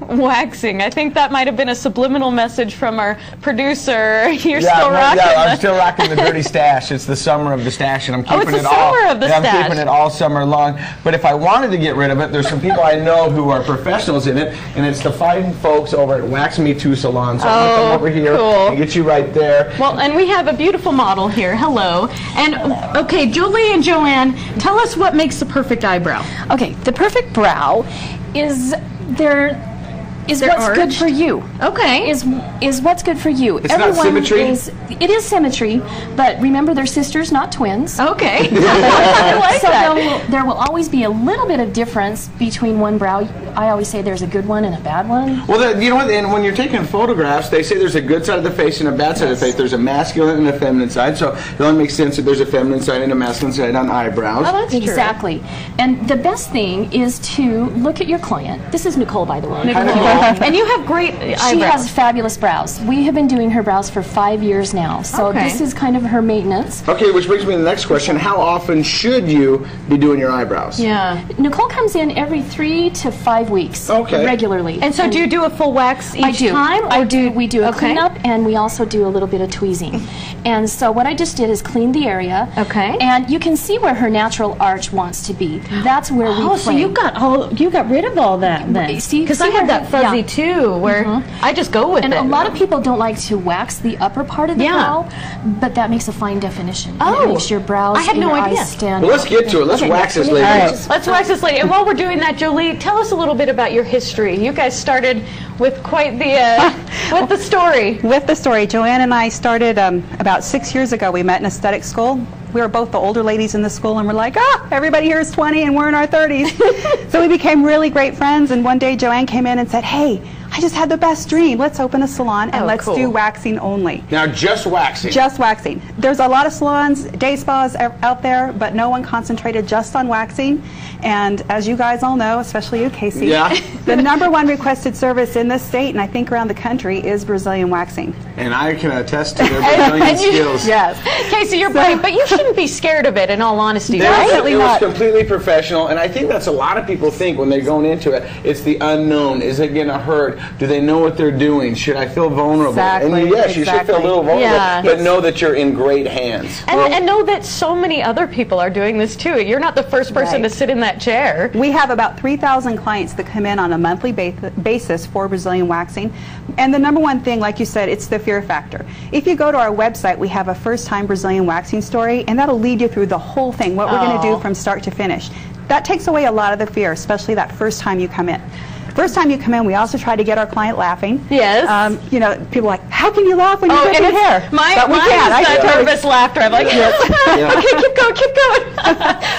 waxing. I think that might have been a subliminal message from our producer. You're Yeah, still rocking. Yeah, I'm still rocking the dirty stash. It's the summer of the stash, and I'm keeping it's the it all. summer of the stash. I'm keeping it all summer long. But if I wanted to get rid of it, there's some people I know who are professionals in it, and it's the fine folks over at Wax Me Too Salon. So I'm going to come over here and get you right there. Well, and we have a beautiful model here. Hello. And okay, Julie and Joanne, tell us what makes the perfect eyebrow. Okay, the perfect brow is what's good for you. Okay. Is what's good for you. It's not symmetry? It is symmetry, but remember they're sisters, not twins. Okay. I like that. There will always be a little bit of difference between one brow. I always say there's a good one and a bad one. Well, you know what? And when you're taking photographs, they say there's a good side of the face and a bad side of the face. There's a masculine and a feminine side, so it only makes sense that there's a feminine side and a masculine side on eyebrows. Oh, that's exactly. True. And the best thing is to look at your client. This is Nicole, by the way. And you have great eyebrows. She has fabulous brows. We have been doing her brows for 5 years now, so this is kind of her maintenance. Okay, which brings me to the next question. How often should you be doing your eyebrows? Yeah. Nicole comes in every 3 to 5 weeks regularly. And so do you do a full wax each time? We do a cleanup, and we also do a little bit of tweezing. And so what I just did is clean the area. Okay. And you can see where her natural arch wants to be. That's where we play. Oh, so you got rid of all that then. Because I have that fuzzy too, where I just go with it. And a lot of people don't like to wax the upper part of the brow, but that makes a fine definition. Oh, it makes your brows and your eyes stand Well, let's get to it. Let's wax this lady. All right. Let's wax this lady. And while we're doing that, Jolie, tell us a little bit about your history. You guys started with quite the story. With the story, Joanne and I started about 6 years ago. We met in aesthetic school. We were both the older ladies in the school, and we're like, everybody here is 20 and we're in our 30s. So we became really great friends, and one day Joanne came in and said, hey, I just had the best dream. Let's open a salon and let's do waxing only. Now, just waxing? Just waxing. There's a lot of salons, day spas out there, but no one concentrated just on waxing. And as you guys all know, especially you, Casey, the #1 requested service in this state, and I think around the country, is Brazilian waxing. And I can attest to their Brazilian skills. Yes. Casey, you're right, but you shouldn't be scared of it, in all honesty, right? It was completely professional, and I think that's a lot of people think when they're going into it. It's the unknown. Is it going to hurt? Do they know what they're doing? Should I feel vulnerable? Exactly. And yes, you should feel a little vulnerable, but know that you're in great hands. And know that so many other people are doing this too. You're not the first person to sit in that chair. We have about 3,000 clients that come in on a monthly basis for Brazilian waxing. And the #1 thing, like you said, it's the fear factor. If you go to our website, we have a first-time Brazilian waxing story, and that'll lead you through the whole thing, what we're going to do from start to finish. That takes away a lot of the fear, especially that first time you come in. First time you come in, we also try to get our client laughing. Yes. You know, people are like, how can you laugh when you're doing your hair? Mine is nervous laughter. I'm like, okay, keep going.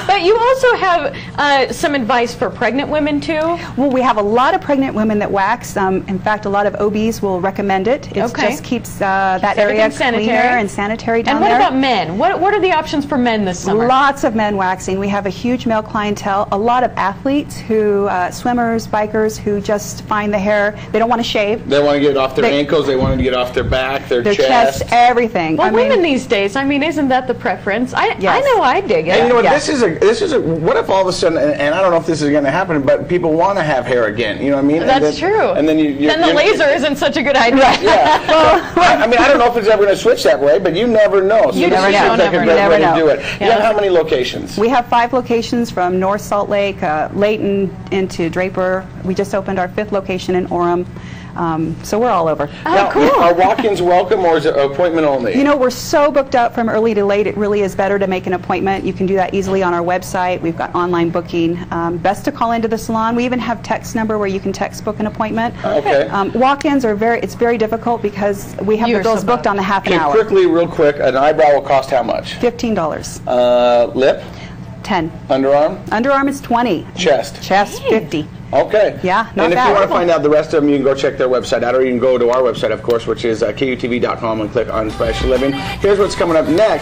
But you also have some advice for pregnant women too? Well, we have a lot of pregnant women that wax. In fact, a lot of OBs will recommend it. It just keeps that area cleaner and sanitary down there. And what about men? What are the options for men this summer? Lots of men waxing. We have a huge male clientele. A lot of athletes who, swimmers, bikers, who just find the hair, they don't want to shave. They want to get it off their ankles, they want to get off their back, their chest. Everything. Well, women these days, I mean, isn't that the preference? I know I dig it. And you know what, this is a, what if all of a sudden, and I don't know if this is going to happen, but people want to have hair again, you know what I mean? That's true. And then the laser isn't such a good idea. Yeah. Well, I mean, I don't know if it's ever going to switch that way, but you never know. So you never know. Do it. You have how many locations? We have 5 locations from North Salt Lake, Layton, into Draper. We just opened our 5th location in Orem. So we're all over. Now, cool. Are walk-ins welcome, or is it appointment only? You know, we're so booked up from early to late, it really is better to make an appointment. You can do that easily on our website. We've got online booking. Best to call into the salon. We even have text number where you can text book an appointment. Okay. Walk-ins are it's very difficult because we have the girls booked on the half an hour. Quickly, real quick, an eyebrow will cost how much? $15. Lip? 10. Underarm? Underarm is 20. Chest? Chest, 50. Okay. Yeah, not And if bad. you want to find out the rest of them, you can go check their website out, or you can go to our website, of course, which is KUTV.com, and click on Special Living. Here's what's coming up next.